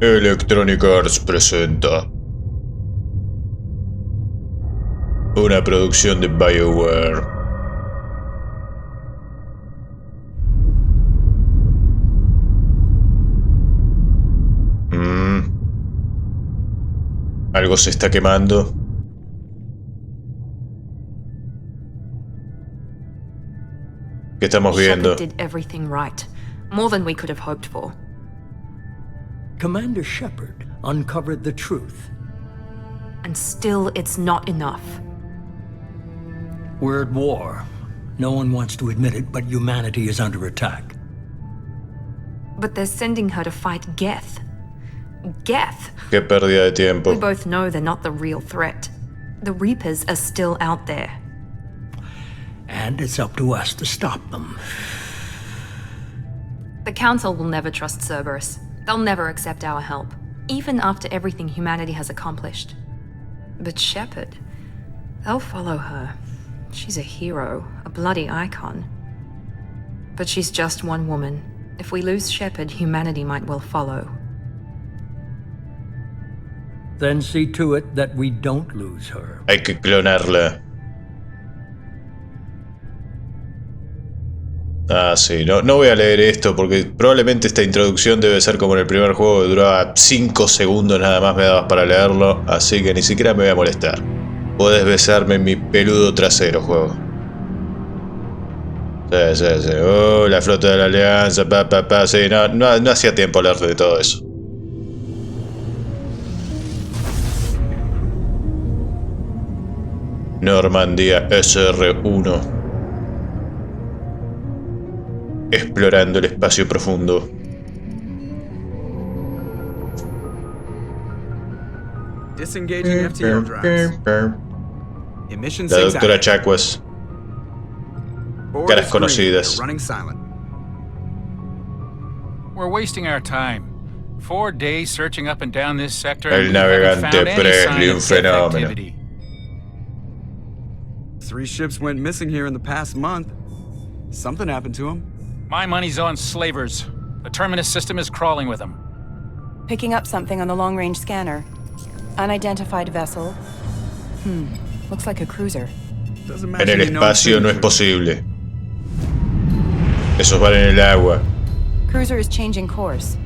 Electronic Arts presenta una producción de BioWare. Algo se está quemando. ¿Qué estamos viendo? Shepard did everything right, more than we could have hoped for. Commander Shepard uncovered the truth. And still, it's not enough. We're at war. No one wants to admit it, but humanity is under attack. But they're sending her to fight Geth. Geth! Qué pérdida de tiempo. We both know they're not the real threat. The Reapers are still out there. And it's up to us to stop them. The Council will never trust Cerberus. They'll never accept our help, even after everything humanity has accomplished. But Shepard, they'll follow her. She's a hero, a bloody icon. But she's just one woman. If we lose Shepard, humanity might well follow. Then see to it that we don't lose her. Hay que clonarla. Ah, sí, no voy a leer esto porque probablemente esta introducción debe ser como en el primer juego que duraba 5 segundos nada más me dabas para leerlo, así que ni siquiera me voy a molestar. Podés besarme en mi peludo trasero, juego. Sí. Oh, la flota de la alianza, sí, no hacía tiempo hablar de todo eso. Normandía SR-1. Explorando el espacio profundo. Disengaging FTL drives. Emission La doctora Chakwas. Caras conocidas. Running silent. We're wasting our time. 4 days searching up and down this sector. El navegante Presley, un fenómeno. 3 ships went missing here in the past month. Something happened to them. My money's on slavers. The Terminus system is crawling with them. Picking up something on the long-range scanner. Unidentified vessel. Looks like a cruiser. En el espacio no es posible. Esos van en el agua. Cruiser is changing course.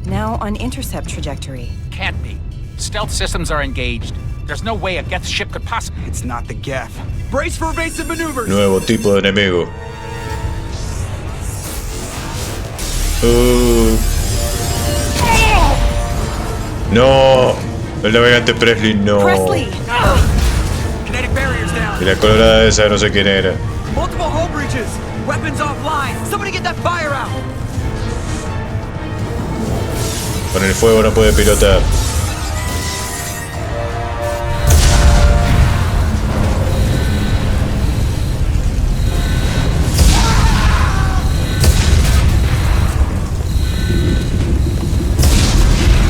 Now on intercept trajectory. Can't be. Stealth systems are engaged. There's no way a Geth ship could possibly... It's not the Geth. Brace for evasive maneuvers! Nuevo tipo de enemigo. No, el navegante Presley no. Presley! Kinetic barriers down. Y la colorada esa no sé quién era. Multiple hull breaches. Weapons offline. Somebody get that fire out. Con el fuego no puede pilotar.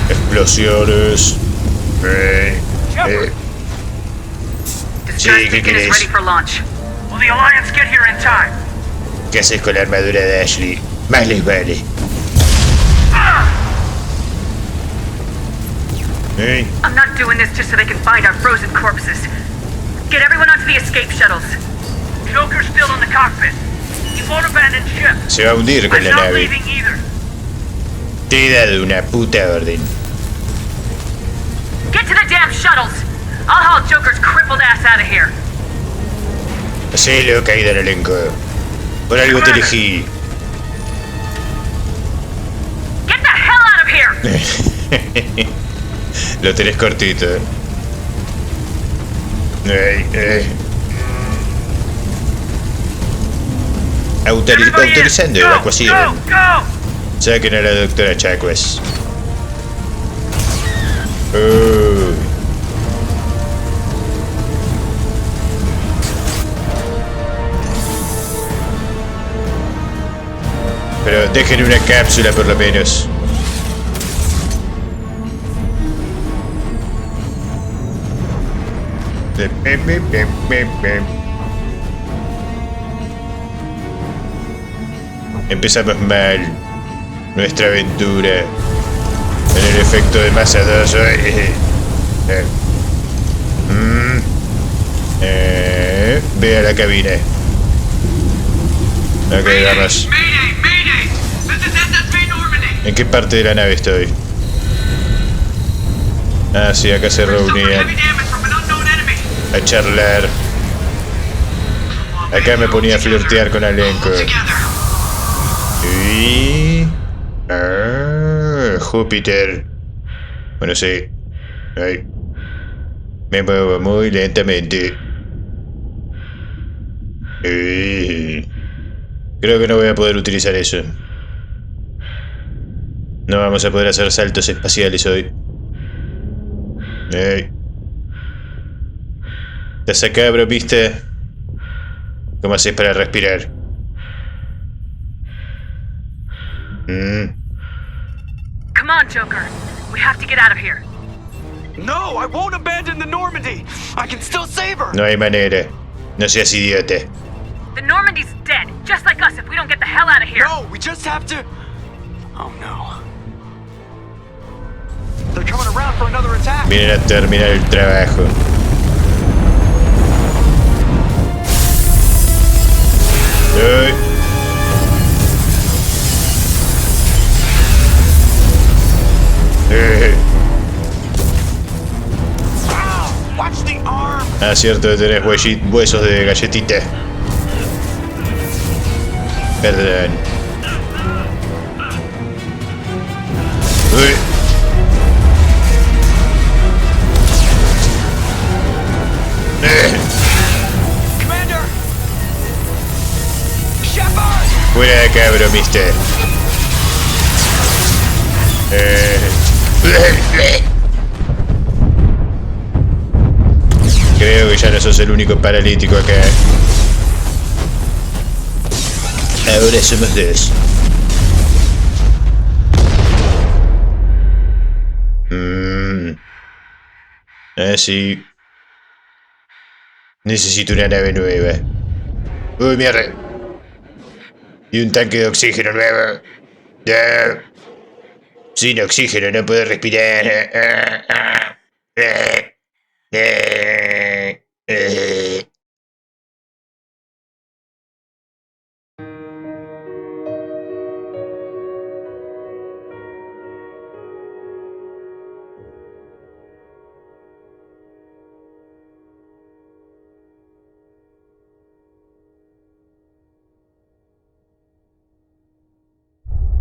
Explosiones. Sí, ¿qué querés? ¿Qué haces con la armadura de Ashley? Más les vale. I'm not doing this just so they can find our frozen corpses. Get everyone onto the escape shuttles. Joker's still in the cockpit. He won't abandon ship. Se va a hundir con la I'm not nave. leaving either. Te he dado una puta orden. Get to the damn shuttles. I'll haul Joker's crippled ass out of here. Hacelo, caída en el elenco. Por algo te elegí. Get the hell out of here. Lo tenés cortito, Autorizando evacuación. Saquen a la doctora Chakwas. Pero dejen una cápsula por lo menos. Empezamos mal nuestra aventura. En el efecto de masa 2. Ve a la cabina. Ok, vamos. ¿En qué parte de la nave estoy? Ah, sí, acá se reunían a charlar. Acá me ponía a flirtear con elenco. Y... Júpiter. Bueno, sí. Ay. Me muevo muy lentamente. Creo que no voy a poder utilizar eso. No vamos a poder hacer saltos espaciales hoy. ¿Estás acá, bro, viste? ¿Cómo haces para respirar? Come on, Joker. We have to get out of here. No, I won't abandon the Normandy. I can still save her. No hay manera. No seas idiota. The Normandy's dead, just like us if we don't get the hell out of here. No, we just have to... Oh no. They're coming around for another attack. Vienen a terminar el trabajo. Ay. Watch the arm. Ah, cierto, tenés huesos de galletita. Perdón. Uy. Commander. Shepard. Fuera de acá, bro, mister. Creo que ya no sos el único paralítico acá. Ahora somos dos. Sí. Necesito una nave nueva. Uy, mierda. Y un tanque de oxígeno nuevo. Sin oxígeno no puedo respirar.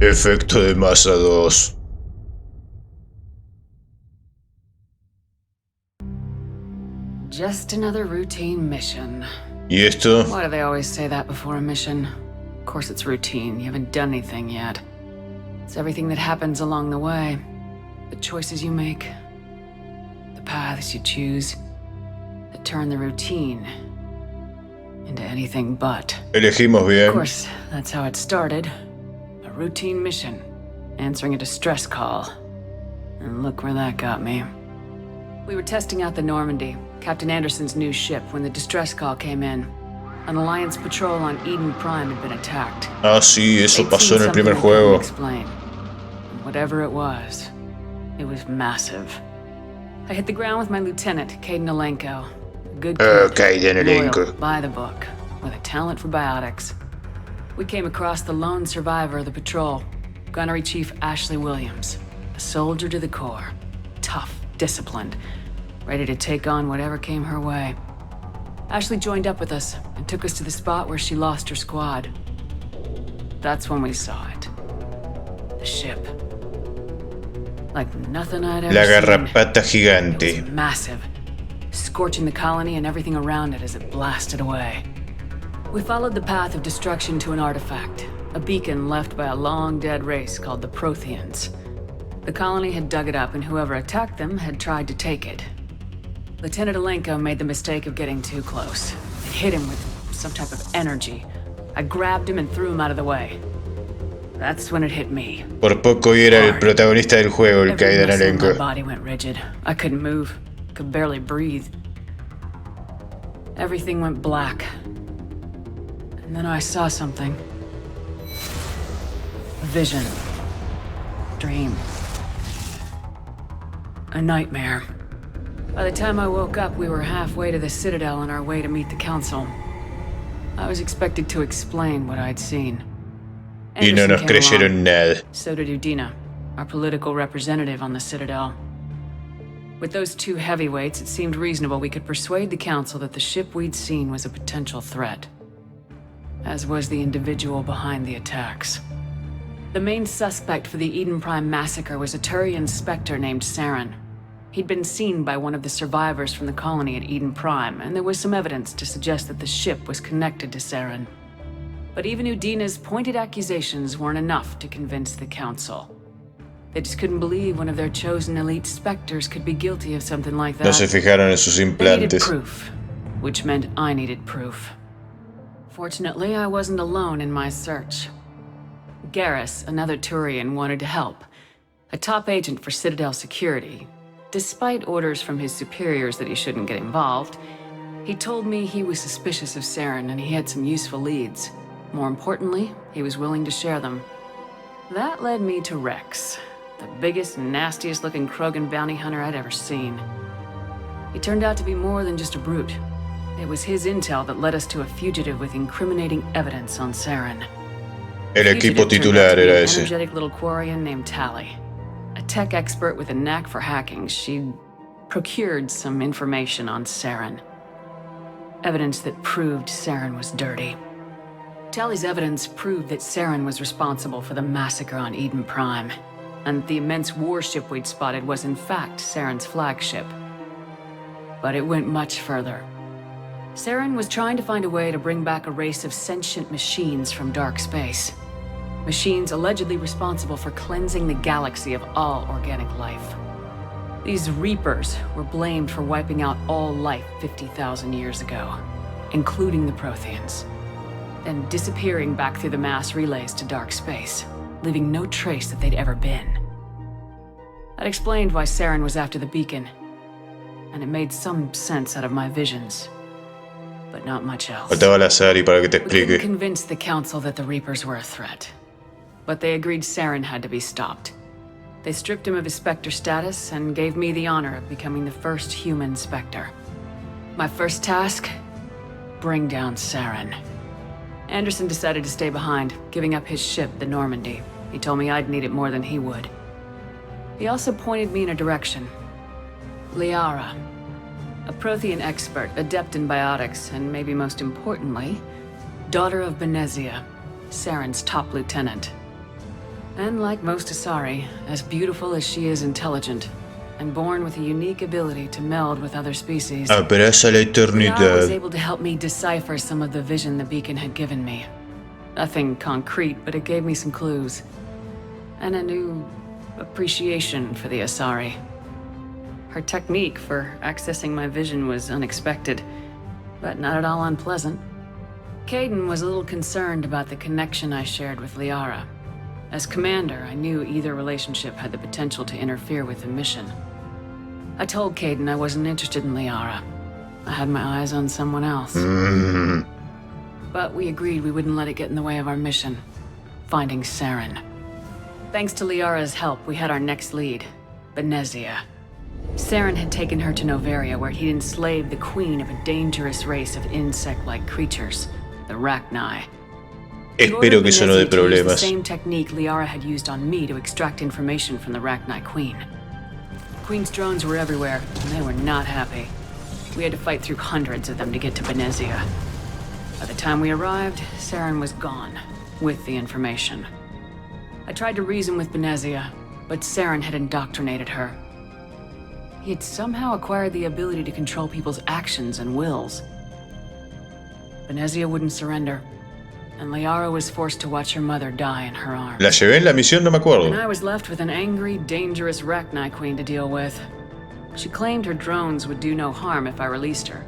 Efecto de masa 2. Just another routine mission. ¿Y esto? Why do they always say that before a mission? Of course it's routine. You haven't done anything yet. It's everything that happens along the way. The choices you make. The paths you choose. That turn the routine into anything but. Elegimos bien. Of course, that's how it started. A routine mission. Answering a distress call. And look where that got me. We were testing out the Normandy, Captain Anderson's new ship, when the distress call came in. An Alliance patrol on Eden Prime had been attacked. Ah, sí, eso They'd pasó seen en el primer something they couldn't juego. explain. And whatever it was massive. I hit the ground with my lieutenant, Caden Alenko. A good kid, Caden Alenko. loyal, by the book, with a talent for biotics. We came across the lone survivor of the patrol, Gunnery Chief Ashley Williams. A soldier to the core. Tough, disciplined, ready to take on whatever came her way. Ashley joined up with us and took us to the spot where she lost her squad. That's when we saw it. The ship. Like nothing I'd ever La seen. garrapata It gigante. was massive, scorching the colony and everything around it as it blasted away. We followed the path of destruction to an artifact, a beacon left by a long-dead race called the Protheans. The colony had dug it up, and whoever attacked them had tried to take it. Lieutenant Alenko made the mistake of getting too close. It hit him with some type of energy. I grabbed him and threw him out of the way. That's when it hit me. Por poco y era el protagonista del juego, el Every Caden muscle in my Alenko. body went rigid. I couldn't move. Could barely breathe. Everything went black. And then I saw something. A vision. Dream. A nightmare. By the time I woke up, we were halfway to the Citadel on our way to meet the Council. I was expected to explain what I'd seen. Y no Anderson nos came creyeron along. nada. So did Udina, our political representative on the Citadel. With those two heavyweights, it seemed reasonable we could persuade the Council that the ship we'd seen was a potential threat, as was the individual behind the attacks. The main suspect for the Eden Prime massacre was a Turian Spectre named Saren. He'd been seen by one of the survivors from the colony at Eden Prime, and there was some evidence to suggest that the ship was connected to Saren. But even Udina's pointed accusations weren't enough to convince the Council. They just couldn't believe one of their chosen elite Spectres could be guilty of something like that. No se fijaron en sus They needed implantes. proof, which meant I needed proof. Fortunately, I wasn't alone in my search. Garrus, another Turian, wanted to help. A top agent for Citadel security. Despite orders from his superiors that he shouldn't get involved, he told me he was suspicious of Saren and he had some useful leads. More importantly, he was willing to share them. That led me to Rex, the biggest, nastiest looking Krogan bounty hunter I'd ever seen. He turned out to be more than just a brute. It was his intel that led us to a fugitive with incriminating evidence on Saren. El equipo titular era An ese. energetic little Quarian named Tally. A tech expert with a knack for hacking, she'd procured some information on Saren. Evidence that proved Saren was dirty. Tally's evidence proved that Saren was responsible for the massacre on Eden Prime, and the immense warship we'd spotted was in fact Saren's flagship. But it went much further. Saren was trying to find a way to bring back a race of sentient machines from dark space. Machines allegedly responsible for cleansing the galaxy of all organic life. These Reapers were blamed for wiping out all life 50,000 years ago, including the Protheans, then disappearing back through the mass relays to dark space, leaving no trace that they'd ever been. That explained why Saren was after the beacon, and it made some sense out of my visions, but not much else. Faltaba la Sari para que te We couldn't explique. convince the Council that the Reapers were a threat, but they agreed Saren had to be stopped. They stripped him of his Spectre status and gave me the honor of becoming the first human Spectre. My first task? Bring down Saren. Anderson decided to stay behind, giving up his ship, the Normandy. He told me I'd need it more than he would. He also pointed me in a direction. Liara, a Prothean expert, adept in biotics, and maybe most importantly, daughter of Benezia, Saren's top lieutenant. And like most Asari, as beautiful as she is intelligent, and born with a unique ability to meld with other species. Abraza la Liara was eternidad. able to help me decipher some of the vision the beacon had given me. Nothing concrete, but it gave me some clues. And a new appreciation for the Asari. Her technique for accessing my vision was unexpected, but not at all unpleasant. Caden was a little concerned about the connection I shared with Liara. As commander, I knew either relationship had the potential to interfere with the mission. I told Caden I wasn't interested in Liara. I had my eyes on someone else. But we agreed we wouldn't let it get in the way of our mission, finding Saren. Thanks to Liara's help, we had our next lead, Benezia. Saren had taken her to Noveria, where he'd enslaved the queen of a dangerous race of insect-like creatures, the Rachni. Espero que eso no dé The problemas. same technique Liara had used on me to extract information from the Rachni Queen. Queen's drones were everywhere, and they were not happy. We had to fight through hundreds of them to get to Benezia. By the time we arrived, Saren was gone, with the information. I tried to reason with Benezia, but Saren had indoctrinated her. He had somehow acquired the ability to control people's actions and wills. Benezia wouldn't surrender, and Liara was forced to watch her mother die in her arms. ¿La llevé en la misión? No me And acuerdo. I was left with an angry, dangerous Rachni Queen to deal with. She claimed her drones would do no harm if I released her.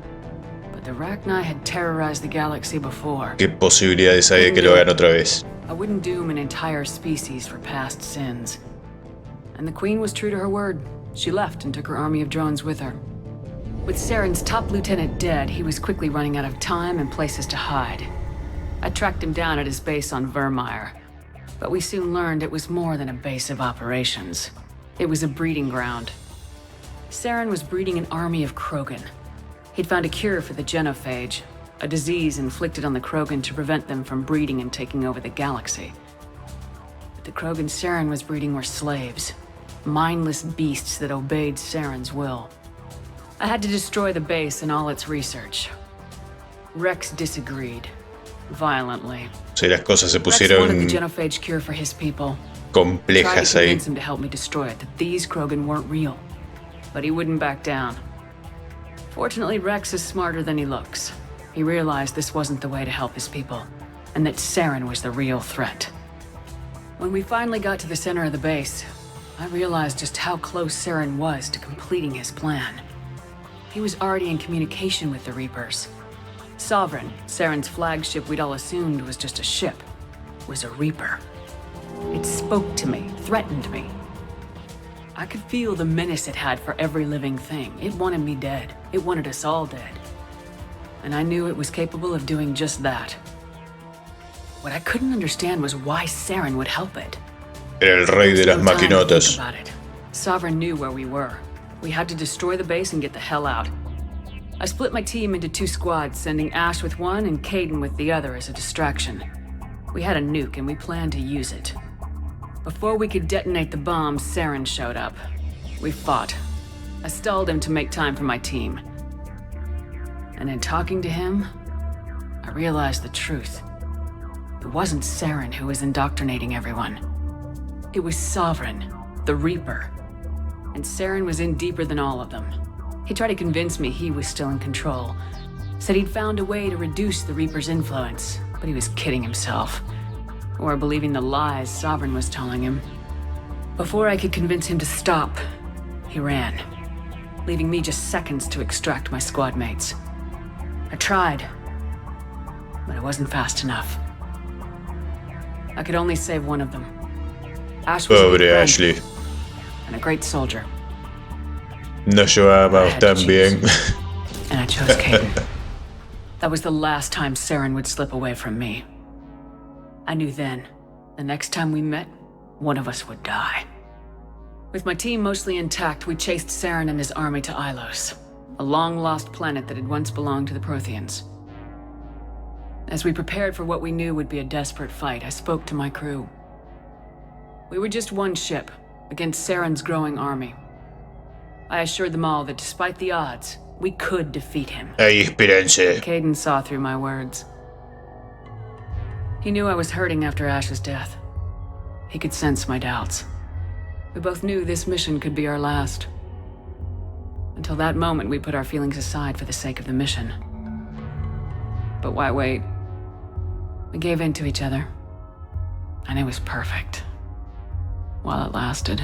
But the Rachni had terrorized the galaxy before. ¿Qué posibilidades hay de que lo hagan otra vez? I wouldn't doom an entire species for past sins. And the Queen was true to her word. She left and took her army of drones with her. With Saren's top lieutenant dead, he was quickly running out of time and places to hide. I tracked him down at his base on Vermeer, but we soon learned it was more than a base of operations. It was a breeding ground. Saren was breeding an army of Krogan. He'd found a cure for the genophage, a disease inflicted on the Krogan to prevent them from breeding and taking over the galaxy. But the Krogan Saren was breeding were slaves, mindless beasts that obeyed Saren's will. I had to destroy the base and all its research. Rex disagreed, violently. Sí, las cosas se Rex wanted the pusieron genophage cure for his people. Tried complejas to ahí. convince him to help me destroy it, that these Krogan weren't real. But he wouldn't back down. Fortunately, Rex is smarter than he looks. He realized this wasn't the way to help his people, and that Saren was the real threat. When we finally got to the center of the base, I realized just how close Saren was to completing his plan. He was already in communication with the Reapers. Sovereign, Saren's flagship we'd all assumed was just a ship, was a Reaper. It spoke to me, threatened me. I could feel the menace it had for every living thing. It wanted me dead. It wanted us all dead. And I knew it was capable of doing just that. What I couldn't understand was why Saren would help it. Era el rey de las No time to think maquinotas. about it. Sovereign knew where we were. We had to destroy the base and get the hell out. I split my team into 2 squads, sending Ash with one and Caden with the other as a distraction. We had a nuke and we planned to use it. Before we could detonate the bomb, Saren showed up. We fought. I stalled him to make time for my team. And in talking to him, I realized the truth. It wasn't Saren who was indoctrinating everyone. It was Sovereign, the Reaper. And Saren was in deeper than all of them. He tried to convince me he was still in control. Said he'd found a way to reduce the Reaper's influence, but he was kidding himself. Or believing the lies Sovereign was telling him. Before I could convince him to stop, he ran, leaving me just seconds to extract my squad mates. I tried, but it wasn't fast enough. I could only save one of them. Ash was a good Pobre friend Ashley. and a great soldier. Nos I llevábamos had to tan bien. choose. And I chose Caden. That was the last time Saren would slip away from me. I knew then, the next time we met, one of us would die. With my team mostly intact, we chased Saren and his army to Ilos, a long-lost planet that had once belonged to the Protheans. As we prepared for what we knew would be a desperate fight, I spoke to my crew. We were just one ship, against Saren's growing army. I assured them all that despite the odds, we could defeat him. Hay esperanza. Caden saw through my words. He knew I was hurting after Ash's death. He could sense my doubts. We both knew this mission could be our last. Until that moment, we put our feelings aside for the sake of the mission. But why wait? We gave in to each other. And it was perfect. While it lasted.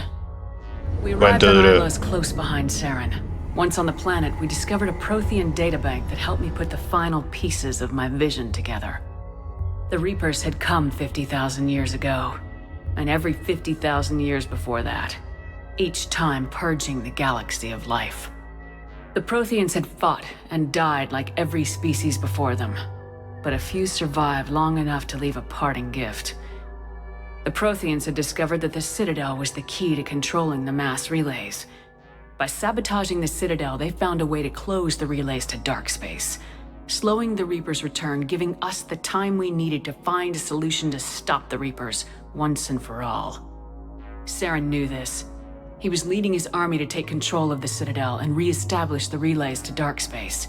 We arrived on Ilos close behind Saren. Once on the planet, we discovered a Prothean databank that helped me put the final pieces of my vision together. The Reapers had come 50,000 years ago, and every 50,000 years before that, each time purging the galaxy of life. The Protheans had fought and died like every species before them, but a few survived long enough to leave a parting gift. The Protheans had discovered that the Citadel was the key to controlling the mass relays. By sabotaging the Citadel, they found a way to close the relays to dark space, slowing the Reapers' return, giving us the time we needed to find a solution to stop the Reapers once and for all. Saren knew this. He was leading his army to take control of the Citadel and re-establish the relays to dark space,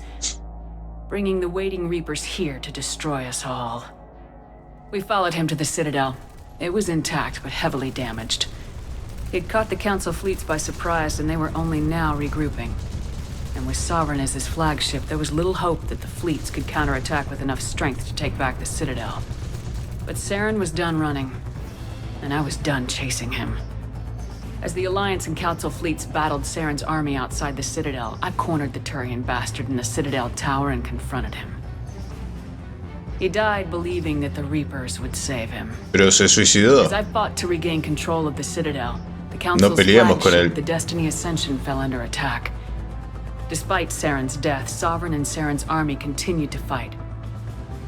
bringing the waiting Reapers here to destroy us all. We followed him to the Citadel. It was intact, but heavily damaged. He'd caught the Council fleets by surprise, and they were only now regrouping. And with Sovereign as his flagship, there was little hope that the fleets could counterattack with enough strength to take back the Citadel. But Saren was done running, and I was done chasing him. As the Alliance and Council fleets battled Saren's army outside the Citadel, I cornered the Turian bastard in the Citadel tower and confronted him. He died believing that the Reapers would save him. Pero se suicidó. As I fought to regain control of the Citadel, the Council's peleamos con flagship, él. the Destiny Ascension, fell under attack. Despite Saren's death, Sovereign and Saren's army continued to fight.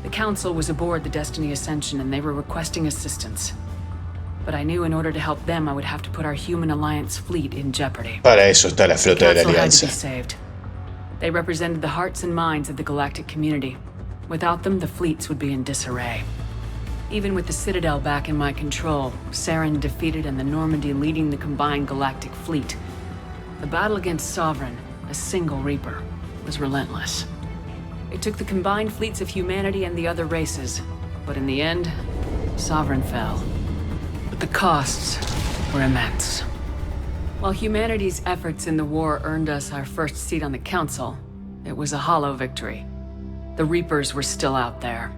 The Council was aboard the Destiny Ascension and they were requesting assistance. But I knew in order to help them, I would have to put our human alliance fleet in jeopardy. Para eso está la flota de la Council had to Alianza. be saved. They represented the hearts and minds of the galactic community. Without them, the fleets would be in disarray. Even with the Citadel back in my control, Saren defeated and the Normandy leading the combined galactic fleet, the battle against Sovereign, a single Reaper, was relentless. It took the combined fleets of humanity and the other races, but in the end, Sovereign fell. But the costs were immense. While humanity's efforts in the war earned us our first seat on the Council, it was a hollow victory. The Reapers were still out there.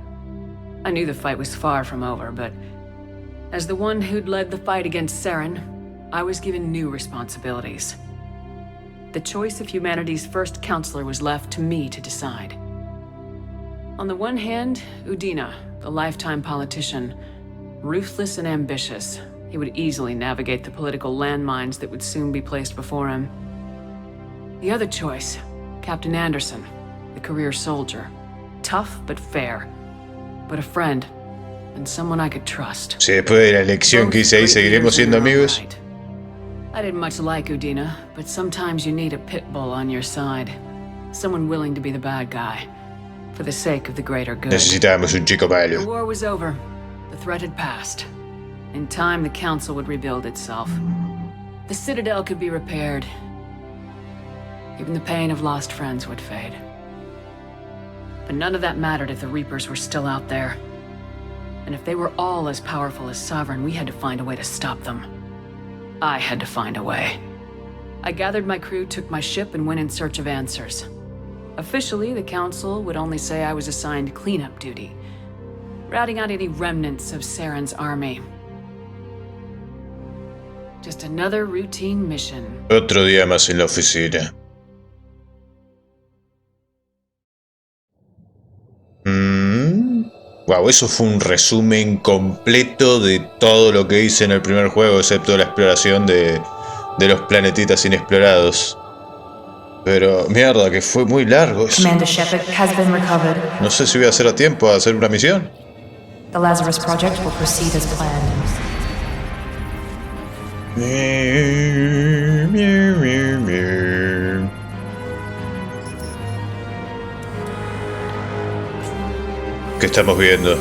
I knew the fight was far from over, but as the one who'd led the fight against Saren, I was given new responsibilities. The choice of humanity's first counselor was left to me to decide. On the one hand, Udina, the lifetime politician, ruthless and ambitious. He would easily navigate the political landmines that would soon be placed before him. The other choice, Captain Anderson, the career soldier. Tough but fair. But a friend, and someone I could trust. Si después de la elección que hice ahí seguiremos siendo amigos. I didn't much like Udina, but sometimes you need a pit bull on your side. Someone willing to be the bad guy, for the sake of the greater good. Necesitábamos un chico The malo. war was over. The threat had passed. In time, the Council would rebuild itself. The Citadel could be repaired. Even the pain of lost friends would fade. But none of that mattered if the Reapers were still out there. And if they were all as powerful as Sovereign, we had to find a way to stop them. I had to find a way. I gathered my crew, took my ship, and went in search of answers. Officially, the Council would only say I was assigned cleanup duty, routing out any remnants of Saren's army. Just another routine mission. Otro día más en la oficina. Wow, eso fue un resumen completo de todo lo que hice en el primer juego, excepto la exploración de los planetitas inexplorados. Pero mierda, que fue muy largo eso. Commander Shepard has been recovered. No sé si voy a hacer a tiempo a hacer una misión. The Lazarus Project will proceed as planned. ¿Qué estamos viendo?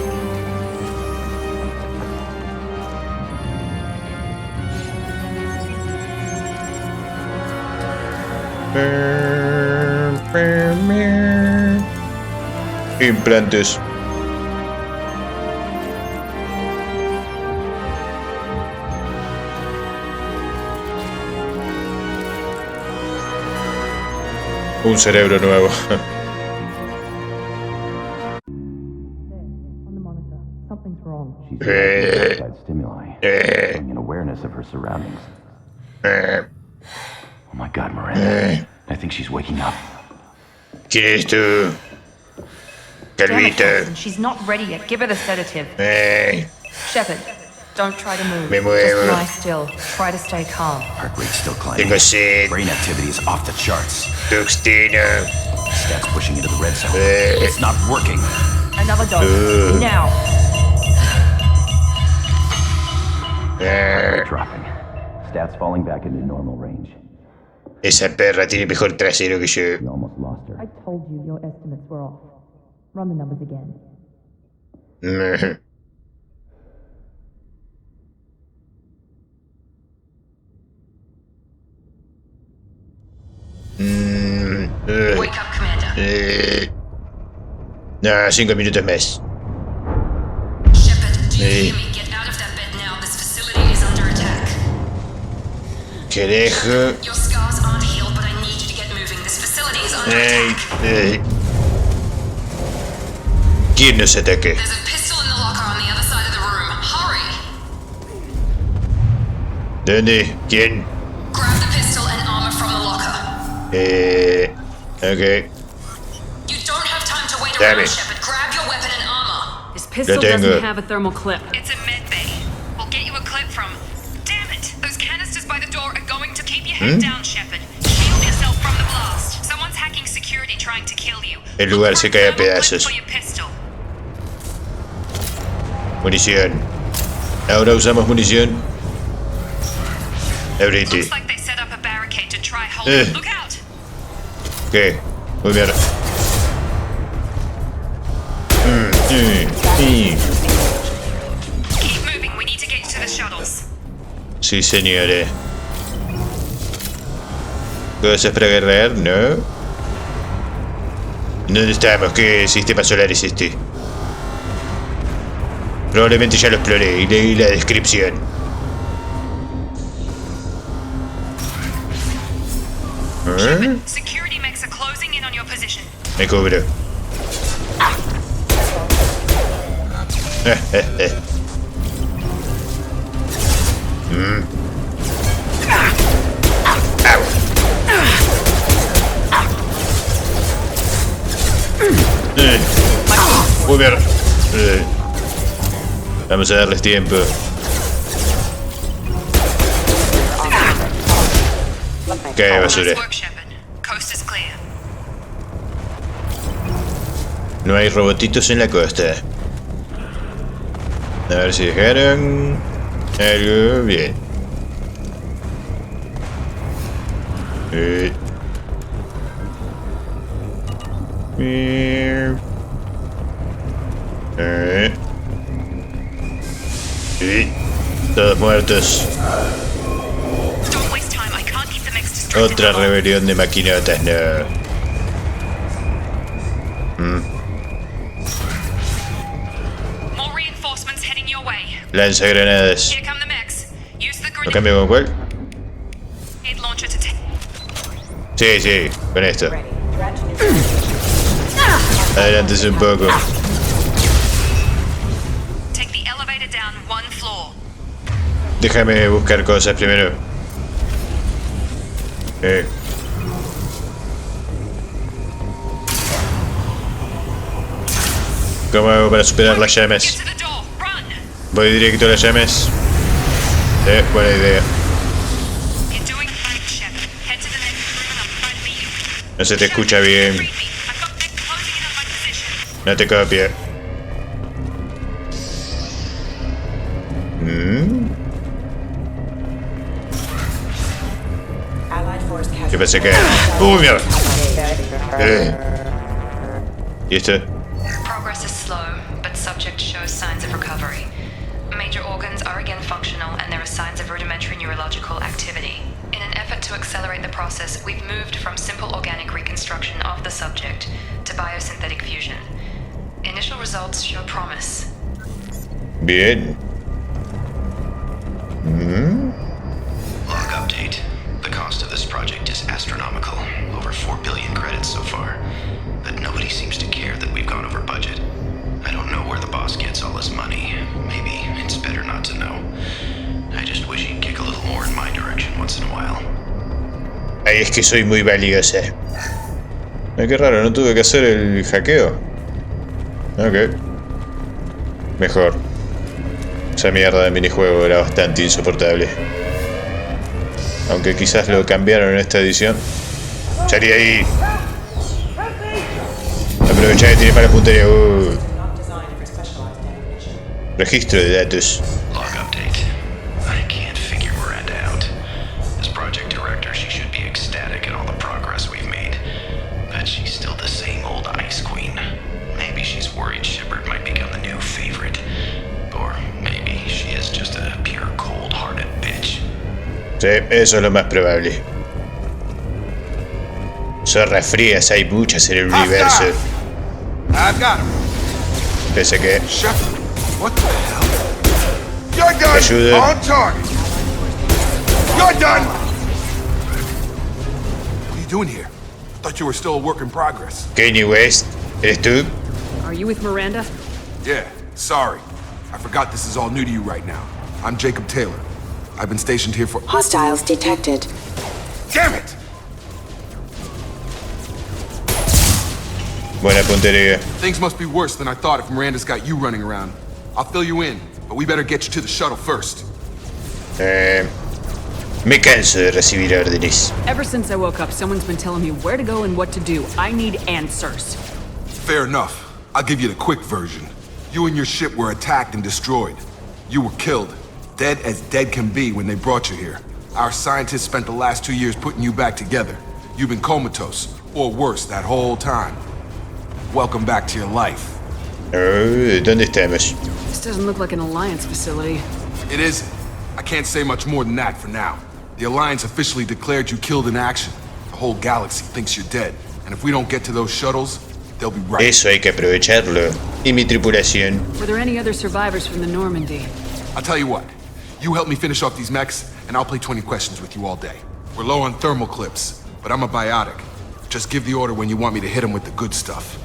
Implantes. Un cerebro nuevo. On the monitor, something's wrong. She's outside stimuli, showing an awareness of her surroundings. Oh my God, Miranda. I think she's waking up. ¿Quién eres tú? Calvita. She's not ready yet. Give her the sedative. Hey. Shepard, don't try to move. Me muevo. Just lie still. Try to stay calm. Heart rate's still climbing. Tengo sed. Brain activity is off the charts. Tuxtino. Stats pushing into the red zone. It's not working. Another dose. Now. Heart rate dropping. Stats falling back into normal range. Esa perra tiene mejor trasero que yo. We almost lost her. I told you your estimates were off. Run the numbers again. Wake up, Commander. No, 5 minutos más. Shepard, do you hear me? Get out of that bed now. This facility is under attack. ¿Qué dejo? Your scars aren't healed, but I need you to get moving. This facility is under attack. ¿Quién nos ataque? There's a pistol in the locker on the other side of the room. Hurry! ¿Dónde? ¿Quién? Grab the pistol and armor from the locker. Okay. You don't have time to wait Damn around, it. Shepard. Grab your weapon and armor. This pistol tengo. doesn't have a thermal clip. It's a med bay. We'll get you a clip from... Damn it! Those canisters by the door are going to keep your head down, Shepard. Shield yourself from the blast. Someone's hacking security trying to kill you. El lugar se cae a Thermal clip pedazos. for your pistol. Munición. Ahora usamos munición. Abrite. Looks like they set up a barricade to try holding. Look out! ¿Qué? Muy bien. Keep moving. We need to get to the shuttles. Sí, señores. ¿Cosas para agarrar? No. ¿Dónde estamos? ¿Qué sistema solar es este? Probablemente ya lo exploré y leí la descripción. Security mechs are closing in on your position. Me cubro. Muy bien. Vamos a darles tiempo. Qué basura. Nice work, Shepard. Coast is clear. No hay robotitos en la costa. A ver si dejaron algo bien. Todos muertos. Don't waste time. I can't keep the mechs distracted. Otra rebelión de maquinotas, no. More reinforcements heading your way. Lanza granadas. Here come the mechs. Use the ¿Lo grenade cambio con cuál? launcher to take. Sí, sí, con esto. Adelántese un poco. Take the elevator down one floor. Déjame buscar cosas primero. ¿Cómo hago para superar las Get llamas? to the door. Run. Voy directo a las llamas. Buena idea. You're doing fine, Shepard. Head to the next room and I'll try to meet you. No se te escucha bien. Read me. I've got mechs closing in on my position. No te copia. ¿Qué pasa acá? ¡Uy, mierda! ¿Y esto? Progress is slow, but subject shows signs of recovery. Major organs are again functional, and there are signs of rudimentary neurological activity. In an effort to accelerate the process, we've moved from simple organic reconstruction of the subject to biosynthetic fusion. Initial results show promise. Bien. Log update. The cost of this project is astronomical. Over 4 billion credits so far. But nobody seems to care that we've gone over budget. I don't know where the boss gets all this money. Maybe it's better not to know. I just wish he'd kick a little more in my direction once in a while. Ay, es que soy muy valiosa. Ay, qué raro, no tuve que hacer el hackeo. Ok. Mejor. Esa mierda de minijuego era bastante insoportable. Aunque quizás lo cambiaron en esta edición. Salí ahí. Aprovechá que tiene mala puntería. Registro de datos. Log update. I can't figure Miranda out. As project director, she should be ecstatic at all the progress we've made. But she's still the same old ice queen. Maybe she's worried Shepard might become the new favorite. Or maybe she is just a pure cold-hearted bitch. Sí, eso es lo más probable. Zorras frías hay muchas en el universo. I've got him. Pese que... Shepard, what the hell? You're done. Ayuda. On target. You're done. What are you doing here? Thought you were still a work in progress. Kanye West, ¿eres tú? Are you with Miranda? Yeah, sorry. I forgot this is all new to you right now. I'm Jacob Taylor. I've been stationed here for... Hostiles detected. Damn it! Buena puntería. Things must be worse than I thought if Miranda's got you running around. I'll fill you in, but we better get you to the shuttle first. Me canso de recibir órdenes. Ever since I woke up, someone's been telling me where to go and what to do. I need answers. Fair enough. I'll give you the quick version. You and your ship were attacked and destroyed. You were killed. Dead as dead can be when they brought you here. Our scientists spent the last 2 years putting you back together. You've been comatose, or worse, that whole time. Welcome back to your life. ¿Dónde estamos? This doesn't look like an Alliance facility. It isn't. I can't say much more than that for now. The Alliance officially declared you killed in action. The whole galaxy thinks you're dead. And if we don't get to those shuttles, they'll be right. Eso hay que aprovecharlo. ¿Y mi tripulación? Were there any other survivors from the Normandy? I'll tell you what. You help me finish off these mechs, and I'll play 20 questions with you all day. We're low on thermal clips, but I'm a biotic. Just give the order when you want me to hit them with the good stuff.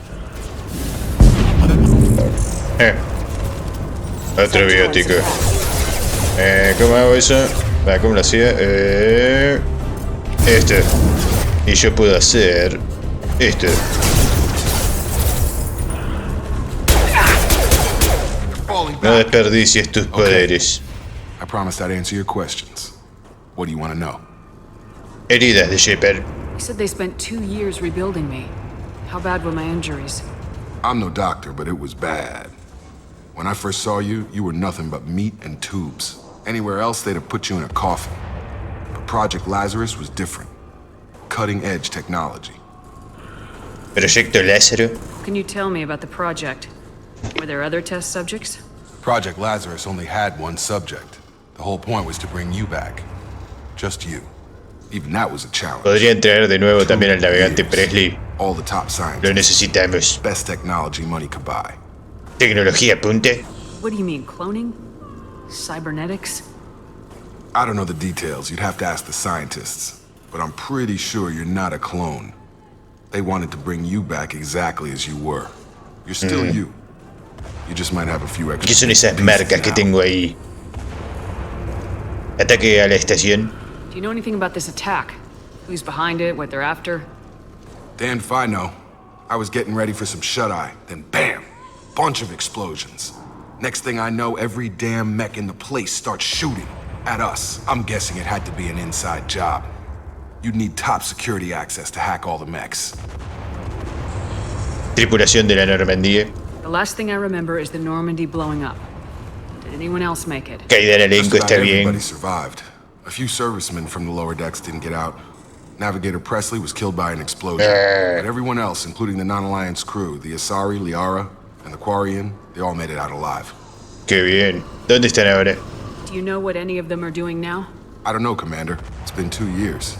Otro biótico. ¿Cómo hago eso? ¿Cómo lo hacía? Este. Y yo puedo hacer este. No desperdicies tus poderes. I promised I'd answer your questions. What do you want to know? Heridas de Shepard. You said they spent 2 years rebuilding me. How bad were my injuries? I'm no doctor, but it was bad. When I first saw you, you were nothing but meat and tubes. Anywhere else, they'd have put you in a coffin. But Project Lazarus was different. Cutting-edge technology. Proyecto Lázaro. Can you tell me about the project? Were there other test subjects? Project Lazarus only had one subject. The whole point was to bring you back. Just you. Even that was a challenge. Podrían traer de nuevo también al navegante Presley. All the top scientists. Lo necesitamos. Best technology money could buy. Tecnología punte. What do you mean, cloning? Cybernetics? I don't know the details. You'd have to ask the scientists. But I'm pretty sure you're not a clone. They wanted to bring you back exactly as you were. You're still you. You just might have a few extra. ¿Qué son esas marcas que tengo ahí? Ataque a la estación. Do you know anything about this attack? Who's behind it, what they're after? Damned if I know. I was getting ready for some shut-eye, then bam! Bunch of explosions. Next thing I know, every damn mech in the place starts shooting at us. I'm guessing it had to be an inside job. You'd need top security access to hack all the mechs. Tripulación de la Normandía. The last thing I remember is the Normandy blowing up. Did anyone else make it? Caída en elenco está bien. Everybody survived. A few servicemen from the lower decks didn't get out. Navigator Presley was killed by an explosion. But everyone else, including the non-Alliance crew, the Asari, Liara, and the Quarian, they all made it out alive. Qué bien. ¿Dónde están ahora? Do you know what any of them are doing now? I don't know, Commander. It's been 2 years.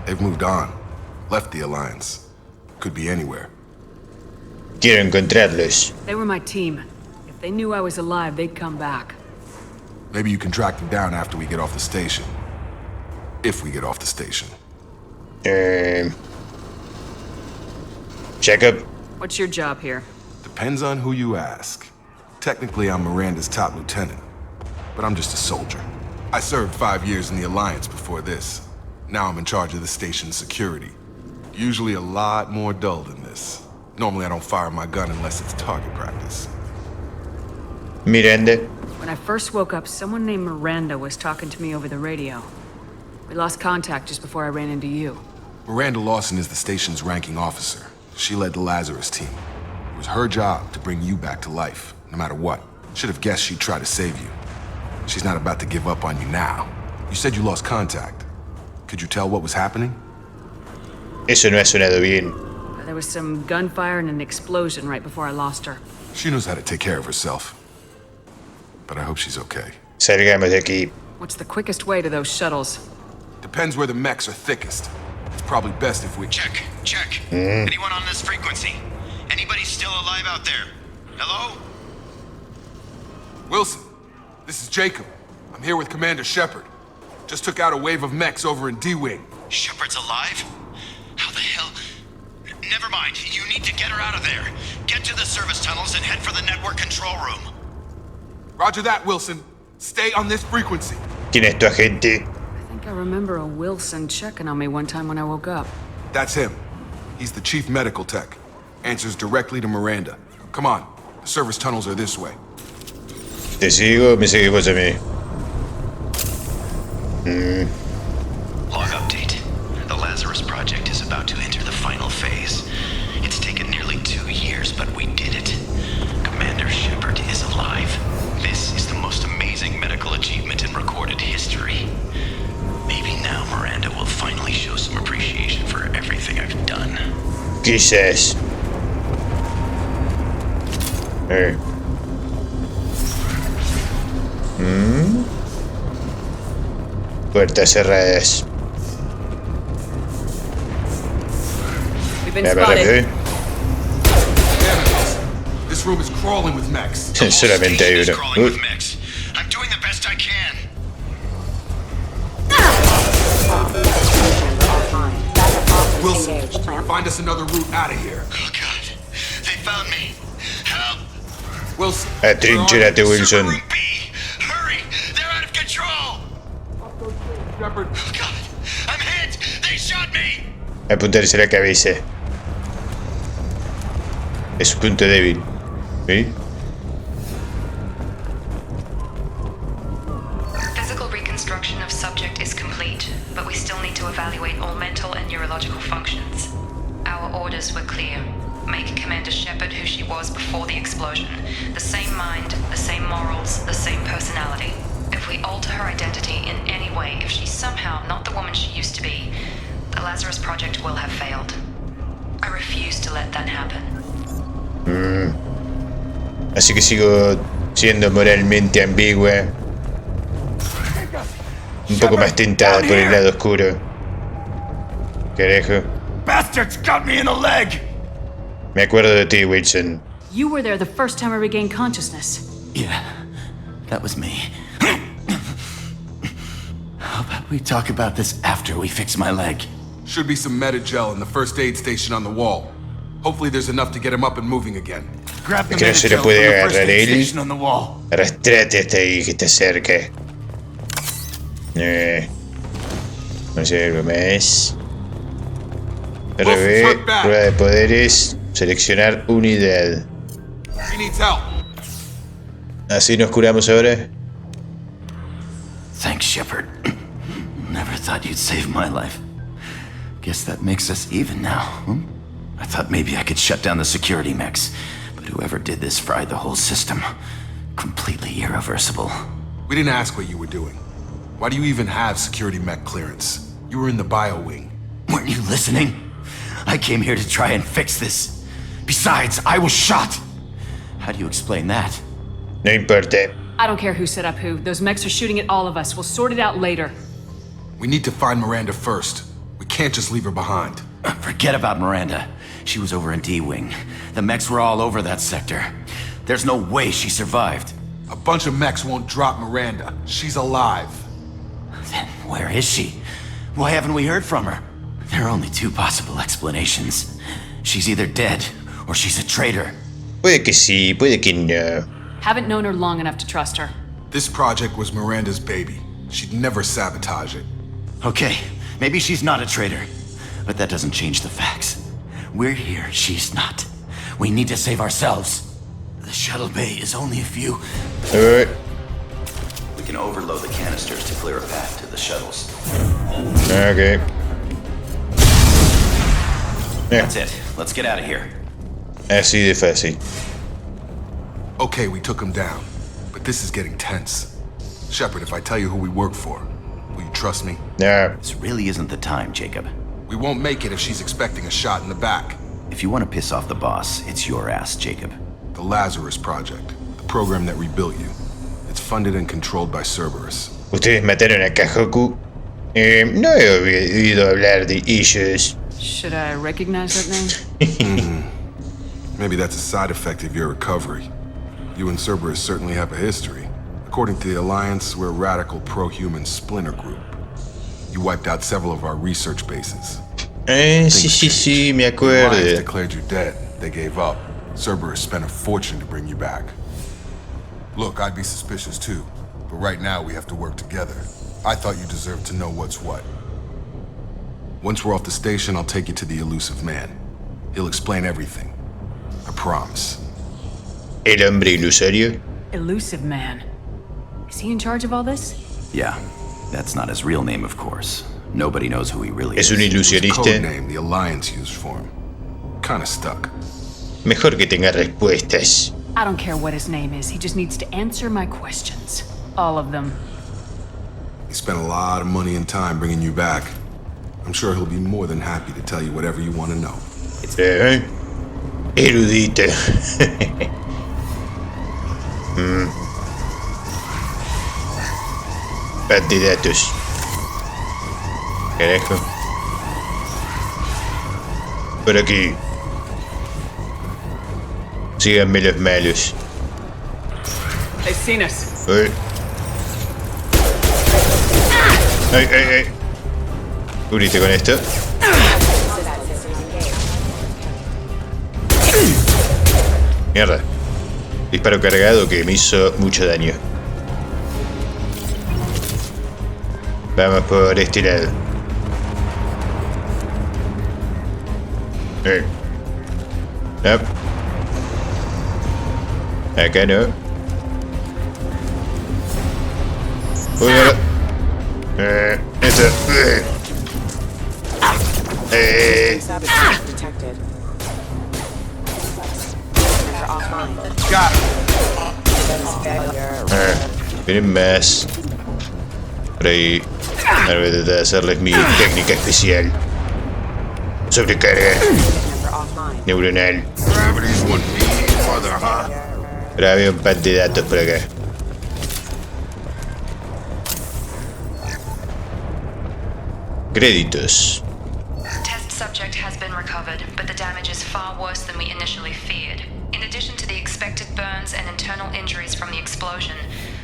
They've moved on. Left the Alliance. Could be anywhere. Quiero encontrarlos. They were my team. If they knew I was alive, they'd come back. Maybe you can track them down after we get off the station. If we get off the station. Jacob. What's your job here? Depends on who you ask. Technically, I'm Miranda's top lieutenant. But I'm just a soldier. I served 5 years in the Alliance before this. Now I'm in charge of the station's security. Usually a lot more dull than this. Normally I don't fire my gun unless it's target practice. Miranda. When I first woke up, someone named Miranda was talking to me over the radio. We lost contact just before I ran into you. Miranda Lawson is the station's ranking officer. She led the Lazarus team. It was her job to bring you back to life, no matter what. Should have guessed she'd try to save you. She's not about to give up on you now. You said you lost contact. Could you tell what was happening? Eso no ha sonado bien. There was some gunfire and an explosion right before I lost her. She knows how to take care of herself. But I hope she's okay. Salgamos de aquí. What's the quickest way to those shuttles? Depends where the mechs are thickest. It's probably best if we... Check. Anyone on this frequency? Anybody still alive out there? Hello? Wilson, this is Jacob. I'm here with Commander Shepard. Just took out a wave of mechs over in D-Wing. Shepard's alive? How the hell? Never mind. You need to get her out of there. Get to the service tunnels and head for the network control room. Roger that, Wilson. Stay on this frequency. ¿Quién es tu agente? I think I remember a Wilson checking on me one time when I woke up. That's him. He's the chief medical tech. Answers directly to Miranda. Come on. The service tunnels are this way. ¿Te sigo o me seguís vos a mí? Log update. The Lazarus project is about to enter the final phase. It's taken nearly 2 years, but we did it. Commander Shepard is alive. This is the most amazing Quizás. Puertas cerradas. We've been Ya, spotted. This room is crawling with mechs. Solamente hay uno. I'm doing the best I can. Wilson, find us another route out of here. Oh God, they found me. Help! Wilson, Atrinchérate, Wilson. Room B. Hurry! They're out of control. Shepard. Oh God, I'm hit. They shot me. Apuntarse a la cabeza. Es su punto débil. ¿Sí? Physical reconstruction of subject is complete, but we still need to evaluate all mental and neurological functions. Our orders were clear. Make Commander Shepard who she was before the explosion. The same mind, the same morals, the same personality. If we alter her identity in any way, if she's somehow not the woman she used to be, the Lazarus Project will have failed. I refuse to let that happen. Así que sigo siendo moralmente ambigua. Un poco más tentada por el lado oscuro. Carajo. Bastards got me in the leg! Me acuerdo de ti, Wilson. You were there the first time I regained consciousness. Yeah, that was me. How about we talk about this after we fix my leg? Should be some Metagel in the first aid station on the wall. Hopefully there's enough to get him up and moving again. Grab the Es que no se lo Metagel puede from the first agarrar aid él. station on the wall. Arrastrate hasta ahí que está cerca. Vamos a ver algo más. RB, prueba de poderes, seleccionar unidad. He needs help. Así nos curamos ahora. Thanks, Shepard. Never thought you'd save my life. Guess that makes us even now, hmm? I thought maybe I could shut down the security mechs, but whoever did this fried the whole system. Completely irreversible. We didn't ask what you were doing. Why do you even have security mech clearance? You were in the bio wing. Weren't you listening? I came here to try and fix this. Besides, I was shot. How do you explain that? No importa. I don't care who set up who. Those mechs are shooting at all of us. We'll sort it out later. We need to find Miranda first. We can't just leave her behind. Forget about Miranda. She was over in D-Wing. The mechs were all over that sector. There's no way she survived. A bunch of mechs won't drop Miranda. She's alive. Then where is she? Why haven't we heard from her? There are only two possible explanations. She's either dead, or she's a traitor. Puede que sí, puede que no. Haven't known her long enough to trust her. This project was Miranda's baby. She'd never sabotage it. Okay, maybe she's not a traitor. But that doesn't change the facts. We're here, she's not. We need to save ourselves. The shuttle bay is only a few. Alright. We can overload the canisters to clear a path to the shuttles. Okay. That's it. Let's get out of here. Así de fácil. Okay, we took him down. But this is getting tense. Shepard, if I tell you who we work for, will you trust me? Yeah. This really isn't the time, Jacob. We won't make it if she's expecting a shot in the back. If you want to piss off the boss, it's your ass, Jacob. The Lazarus Project, the program that rebuilt you. It's funded and controlled by Cerberus. Ustedes mataron a Kahoku. No he oído hablar de ellos. Should I recognize that name? Maybe that's a side effect of your recovery. You and Cerberus certainly have a history. According to the Alliance, we're a radical pro-human splinter group. You wiped out several of our research bases. Sí, me The Alliance acuerdo. declared you dead. They gave up. Cerberus spent a fortune to bring you back. Look, I'd be suspicious too, but right now we have to work together. I thought you deserved to know what's what. Once we're off the station, I'll take you to the elusive man. He'll explain everything. I promise. El hombre ilusorio. Elusive man. Is he in charge of all this? Yeah, that's not his real name, of course. Nobody knows who he really Es is. un It's a ilusionista. code name the Alliance used for him. Kinda stuck. Mejor que tenga respuestas. I don't care what his name is. He just needs to answer my questions. All of them. He spent a lot of money and time bringing you back. I'm sure he'll be more than happy to tell you whatever you want to know. Erudito. Base de datos. Carajo. Por aquí. Síganme los malos. They've seen us. Ay. Cubrite con esto. Mierda. Disparo cargado que me hizo mucho daño. Vamos por este lado. No. Acá no. Uy, esto. Miren más. Por ahí. Ahora voy a tratar de hacerles mi técnica especial. Sobrecarga neuronal. Ahora veo un par de datos por acá. Créditos. Test subject has been recovered, but the damage is far worse than we initially feared. In addition to the expected burns and internal injuries from the explosion,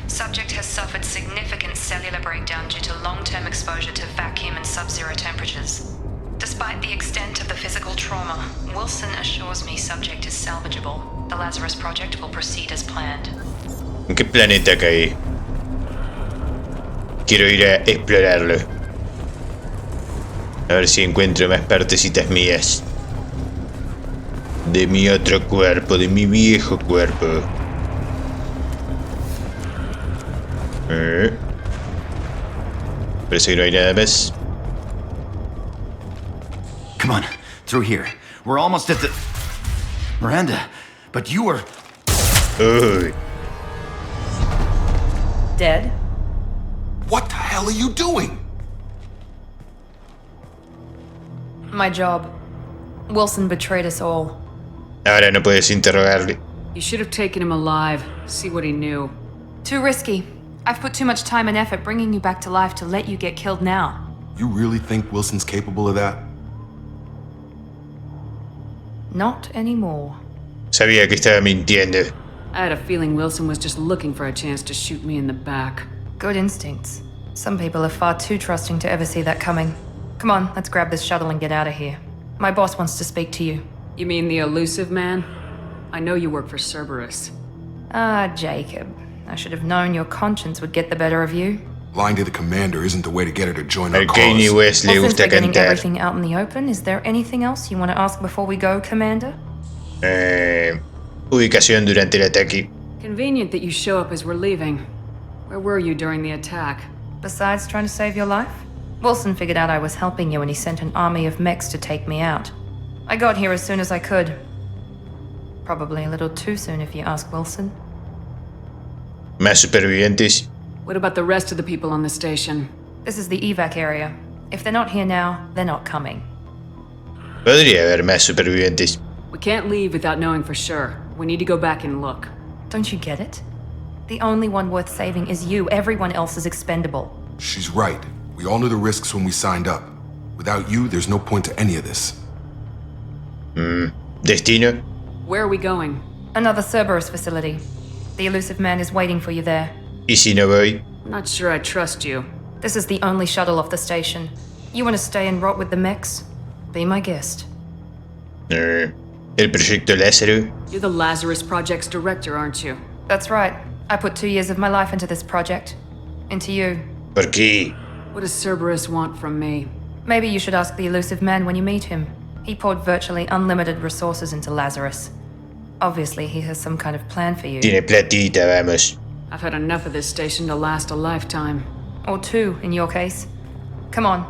subject has suffered significant cellular breakdown due to long-term exposure to vacuum and sub-zero temperatures. Despite the extent of the physical trauma, Wilson assures me subject is salvageable. The Lazarus project will proceed as planned. ¿En qué planeta caí? Quiero ir a explorarlo. A ver si encuentro más partecitas mías. De mi otro cuerpo, de mi viejo cuerpo. Parece que no hay nada más. Come on, through here. We're almost at the... Miranda, but you were... Uy. Dead? What the hell are you doing? My job. Wilson betrayed us all. Ahora no puedes interrogarle. You should have taken him alive. See what he knew. Too risky. I've put too much time and effort bringing you back to life to let you get killed now. You really think Wilson's capable of that? Not anymore. Sabía que estaba mintiendo. I had a feeling Wilson was just looking for a chance to shoot me in the back. Good instincts. Some people are far too trusting to ever see that coming. Come on, let's grab this shuttle and get out of here. My boss wants to speak to you. You mean the elusive man? I know you work for Cerberus. Ah, Jacob. I should have known your conscience would get the better of you. Lying to the commander isn't the way to get her to join our Al Kanye cause. West le Well, since gusta we're getting cantar. everything out in the open, is there anything else you want to ask before we go, Commander? Ubicación durante el ataque. Convenient that you show up as we're leaving. Where were you during the attack? Besides trying to save your life? Wilson figured out I was helping you and he sent an army of mechs to take me out. I got here as soon as I could. Probably a little too soon if you ask Wilson. Más supervivientes. What about the rest of the people on the station? This is the evac area. If they're not here now, they're not coming. Podría haber más supervivientes. We can't leave without knowing for sure. We need to go back and look. Don't you get it? The only one worth saving is you. Everyone else is expendable. She's right. We all knew the risks when we signed up. Without you, there's no point to any of this. Destino. Where are we going? Another Cerberus facility. The elusive man is waiting for you there. ¿Y si no voy? I'm not sure I trust you. This is the only shuttle off the station. You want to stay and rot with the mechs? Be my guest. El proyecto Lázaro. You're the Lazarus Project's director, aren't you? That's right. I put 2 years of my life into this project. Into you. ¿Por qué? What does Cerberus want from me? Maybe you should ask the elusive man when you meet him. He poured virtually unlimited resources into Lazarus. Obviously, he has some kind of plan for you. Tiene platita, vamos. I've had enough of this station to last a lifetime. Or 2, in your case. Come on.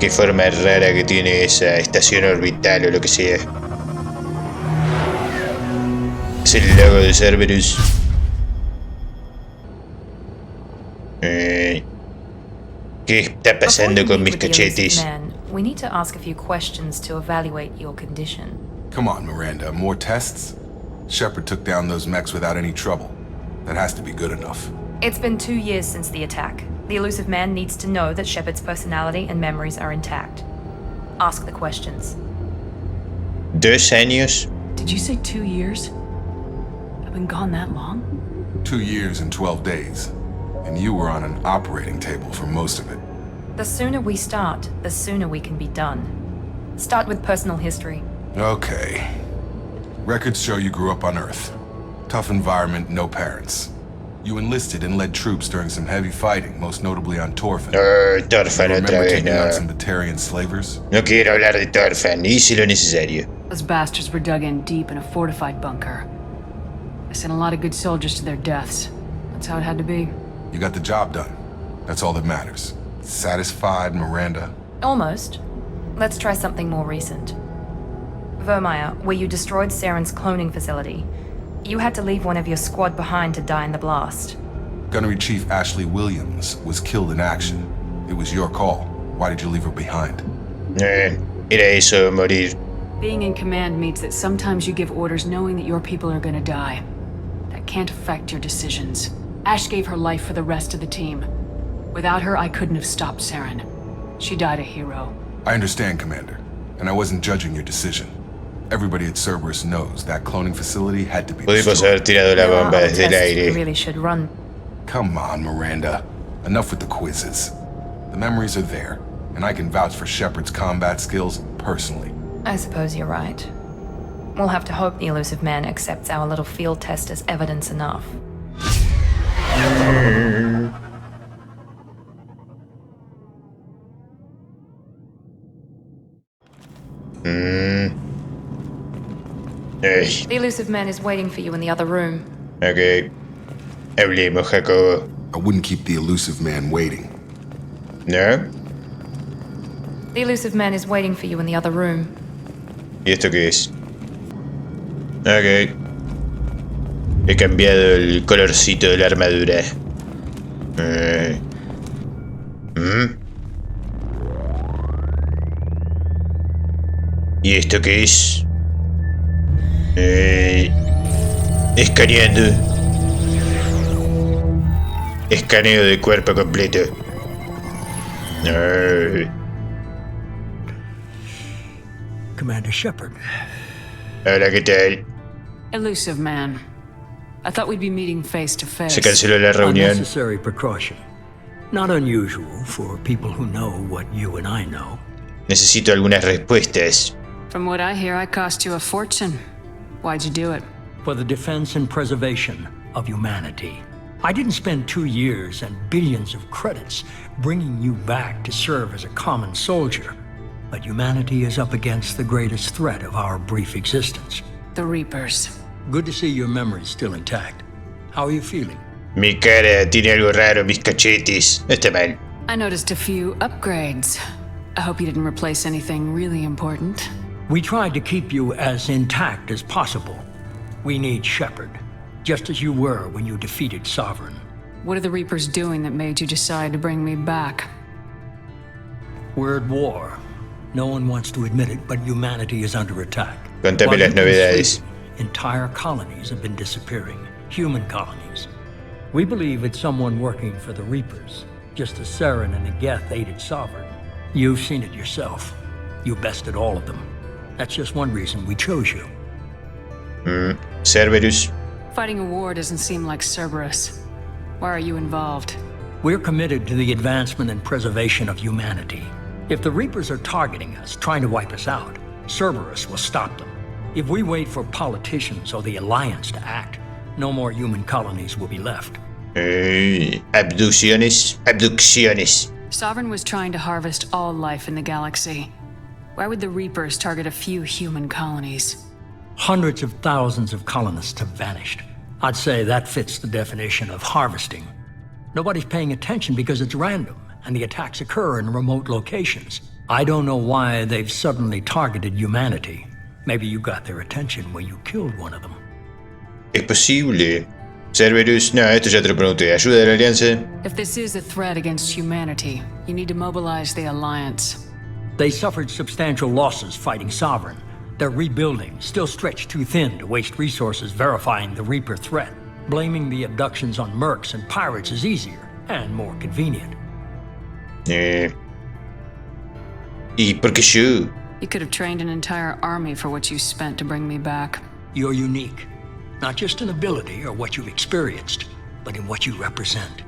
Qué forma rara que tiene esa estación orbital o lo que sea. Es el logo de Cerberus. ¿Qué está pasando con mis cachetes? We need to ask a few questions to evaluate your condition. Come on, Miranda, more tests? Shepard took down those mechs without any trouble. That has to be good enough. It's been 2 years since the attack. The elusive man needs to know that Shepard's personality and memories are intact. Ask the questions. 2 años. Did you say 2 years? I've been gone that long? 2 years and 12 days. And you were on an operating table for most of it. The sooner we start, the sooner we can be done. Start with personal history. Okay. Records show you grew up on Earth. Tough environment, no parents. You enlisted and led troops during some heavy fighting, most notably on Torfan. Torfan otra vez, taking out no. some Batarian slavers? No quiero hablar de Torfan, hice lo necesario. Those bastards were dug in deep in a fortified bunker. I sent a lot of good soldiers to their deaths. That's how it had to be. You got the job done. That's all that matters. Satisfied, Miranda? Almost. Let's try something more recent. Vermeer, where you destroyed Saren's cloning facility. You had to leave one of your squad behind to die in the blast. Gunnery Chief Ashley Williams was killed in action. It was your call. Why did you leave her behind? Era eso, morir. Being in command means that sometimes you give orders knowing that your people are gonna die. That can't affect your decisions. Ash gave her life for the rest of the team. Without her, I couldn't have stopped Saren. She died a hero. I understand, Commander, and I wasn't judging your decision. Everybody at Cerberus knows that cloning facility had to be Pudimos haber tirado la bomba desde el We aire. really should run. Come on, Miranda. Enough with the quizzes. The memories are there, and I can vouch for Shepard's combat skills personally. I suppose you're right. We'll have to hope the elusive man accepts our little field test as evidence enough. The elusive man is waiting for you in the other room. Ok. Hablemos, Jacobo. I wouldn't keep the elusive man waiting. ¿No? The elusive man is waiting for you in the other room. ¿Y esto qué es? Ok. He cambiado el colorcito de la armadura. ¿Y esto qué es? Escaneando. Escaneo de cuerpo completo. Commander Shepard. Hola, ¿qué tal? Elusive man. I thought we'd be meeting face to face. Se canceló la reunión. Unnecessary precaution. Not unusual for people who know what you and I know. Necesito algunas respuestas. From what I hear, I cost you a fortune. Why'd you do it? For the defense and preservation of humanity. I didn't spend 2 years and billions of credits bringing you back to serve as a common soldier. But humanity is up against the greatest threat of our brief existence. The Reapers. Good to see your memory still intact. How are you feeling? Mi cara tiene algo raro, mis cachetes. No está mal. I noticed a few upgrades. I hope you didn't replace anything really important. We tried to keep you as intact as possible. We need Shepard, just as you were when you defeated Sovereign. What are the Reapers doing that made you decide to bring me back? We're at war. No one wants to admit it, but humanity is under attack. Contame While las you've been novedades. sleeping, entire colonies have been disappearing. Human colonies. We believe it's someone working for the Reapers, just as Saren and the Geth aided Sovereign. You've seen it yourself. You bested all of them. That's just one reason we chose you. Cerberus. Fighting a war doesn't seem like Cerberus. Why are you involved? We're committed to the advancement and preservation of humanity. If the Reapers are targeting us, trying to wipe us out, Cerberus will stop them. If we wait for politicians or the Alliance to act, no more human colonies will be left. Abducciones. Abducciones. Sovereign was trying to harvest all life in the galaxy. Why would the Reapers target a few human colonies? Hundreds of thousands of colonists have vanished. I'd say that fits the definition of harvesting. Nobody's paying attention because it's random, and the attacks occur in remote locations. I don't know why they've suddenly targeted humanity. Maybe you got their attention when you killed one of them. Es posible. Cerberus, no, esto ya te lo pregunté. ¿Ayuda de la Alianza? If this is a threat against humanity, you need to mobilize the Alliance. They suffered substantial losses fighting Sovereign. They're rebuilding, still stretched too thin to waste resources verifying the Reaper threat. Blaming the abductions on mercs and pirates is easier and more convenient. ¿Y por qué yo? You could have trained an entire army for what you spent to bring me back. You're unique, not just in ability or what you've experienced, but in what you represent.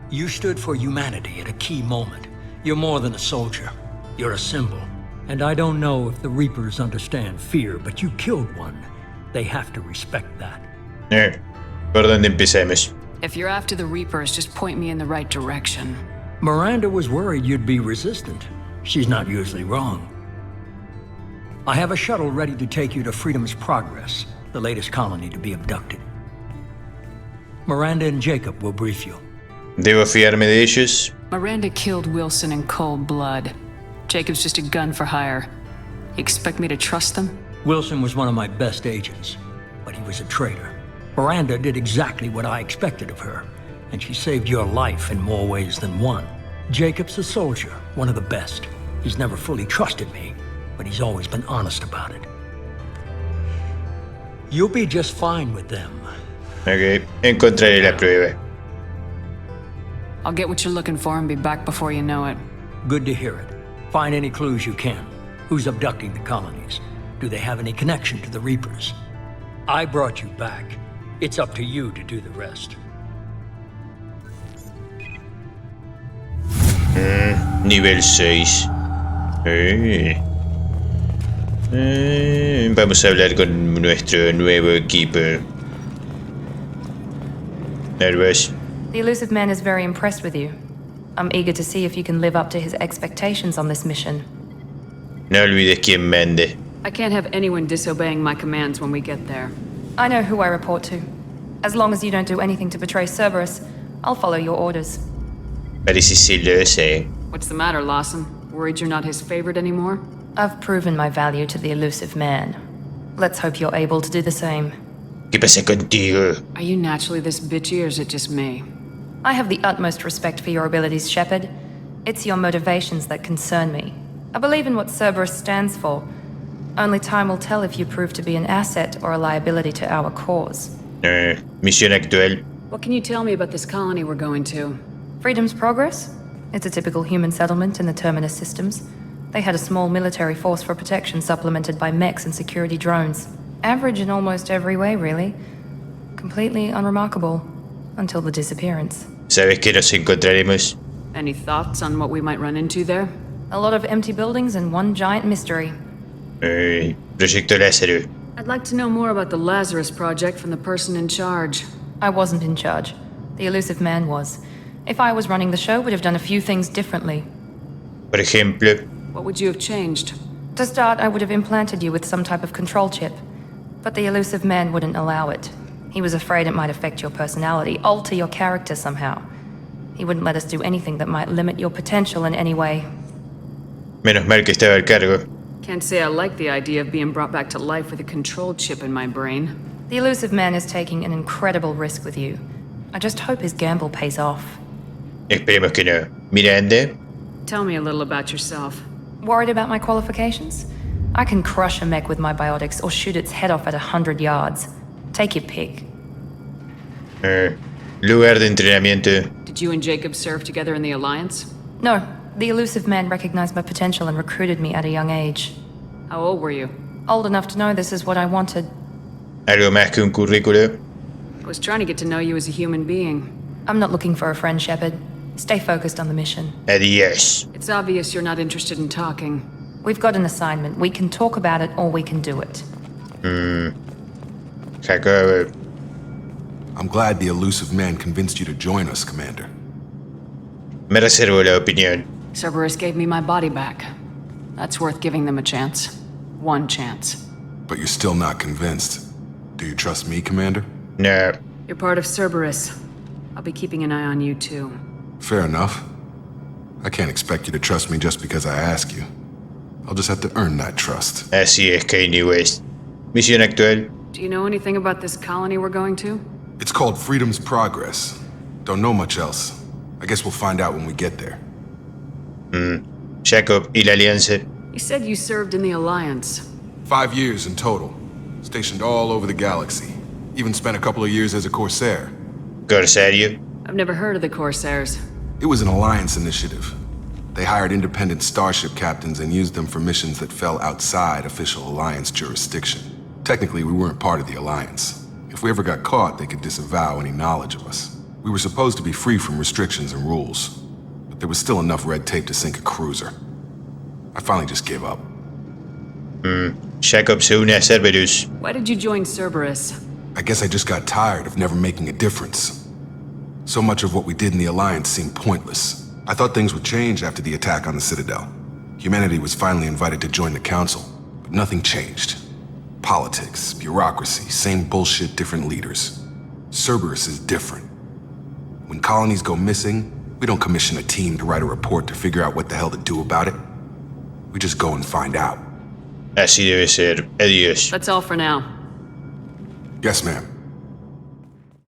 You stood for humanity at a key moment. You're more than a soldier. You're a symbol. And I don't know if the Reapers understand fear, but you killed one. They have to respect that. ¿Por dónde empecemos? If you're after the Reapers, just point me in the right direction. Miranda was worried you'd be resistant. She's not usually wrong. I have a shuttle ready to take you to Freedom's Progress, the latest colony to be abducted. Miranda and Jacob will brief you. ¿Debo fiarme de ellos? Miranda killed Wilson in cold blood. Jacob's just a gun for hire. You expect me to trust them? Wilson was one of my best agents, but he was a traitor. Miranda did exactly what I expected of her, and she saved your life in more ways than one. Jacob's a soldier, one of the best. He's never fully trusted me, but he's always been honest about it. You'll be just fine with them. Ok, encontraré la prueba. I'll get what you're looking for and be back before you know it. Good to hear it. Find any clues you can. Who's abducting the colonies? Do they have any connection to the Reapers? I brought you back. It's up to you to do the rest. Nivel 6. Vamos a hablar con nuestro nuevo equipo. Nervous. The elusive man is very impressed with you. I'm eager to see if you can live up to his expectations on this mission. No olvides quién mande. I can't have anyone disobeying my commands when we get there. I know who I report to. As long as you don't do anything to betray Cerberus, I'll follow your orders. Parece celosa. What's the matter, Lawson? Worried you're not his favorite anymore? I've proven my value to the elusive man. Let's hope you're able to do the same. ¿Qué pasa contigo? Are you naturally this bitchy or is it just me? I have the utmost respect for your abilities, Shepard. It's your motivations that concern me. I believe in what Cerberus stands for. Only time will tell if you prove to be an asset or a liability to our cause. Misión actual. What can you tell me about this colony we're going to? Freedom's Progress? It's a typical human settlement in the Terminus systems. They had a small military force for protection supplemented by mechs and security drones. Average in almost every way, really. Completely unremarkable. Until the disappearance. ¿Sabes qué nos encontraremos? Any thoughts on what we might run into there? A lot of empty buildings and one giant mystery. Proyecto Lázaro. I'd like to know more about the Lazarus Project from the person in charge. I wasn't in charge. The elusive man was. If I was running the show, would have done a few things differently. Por ejemplo. What would you have changed? To start, I would have implanted you with some type of control chip. But the elusive man wouldn't allow it. He was afraid it might affect your personality, alter your character somehow. He wouldn't let us do anything that might limit your potential in any way. Menos mal que estaba al cargo. Can't say I like the idea of being brought back to life with a control chip in my brain. The elusive man is taking an incredible risk with you. I just hope his gamble pays off. Esperemos que no. Miranda. Tell me a little about yourself. Worried about my qualifications? I can crush a mech with my biotics or shoot its head off at 100 yards. Take your pick. Lugar de entrenamiento. Did you and Jacob serve together in the Alliance? No. The elusive man recognized my potential and recruited me at a young age. How old were you? Old enough to know this is what I wanted. Algo más que un currículo. I was trying to get to know you as a human being. I'm not looking for a friend, Shepard. Stay focused on the mission. Adiós. It's obvious you're not interested in talking. We've got an assignment. We can talk about it or we can do it. Jacob. I'm glad the elusive man convinced you to join us, Commander. Me reservo la opinión. Cerberus gave me my body back. That's worth giving them a chance. One chance. But you're still not convinced. Do you trust me, Commander? No. You're part of Cerberus. I'll be keeping an eye on you too. Fair enough. I can't expect you to trust me just because I ask you. I'll just have to earn that trust. Así es, Kanye West. Misión actual. Do you know anything about this colony we're going to? It's called Freedom's Progress. Don't know much else. I guess we'll find out when we get there. Jacob y la Alianza. You said you served in the Alliance. 5 years in total. Stationed all over the galaxy. Even spent a couple of years as a Corsair. Corsario. I've never heard of the Corsairs. It was an Alliance initiative. They hired independent starship captains and used them for missions that fell outside official Alliance jurisdiction. Technically, we weren't part of the Alliance. If we ever got caught, they could disavow any knowledge of us. We were supposed to be free from restrictions and rules, but there was still enough red tape to sink a cruiser. I finally just gave up. Jacob se une a Cerberus. Why did you join Cerberus? I guess I just got tired of never making a difference. So much of what we did in the Alliance seemed pointless. I thought things would change after the attack on the Citadel. Humanity was finally invited to join the Council, but nothing changed. Politics, bureaucracy, same bullshit, different leaders. Cerberus is different. When colonies go missing, we don't commission a team to write a report to figure out what the hell to do about it. We just go and find out. Así debe ser. Adiós. That's all for now. Yes, ma'am.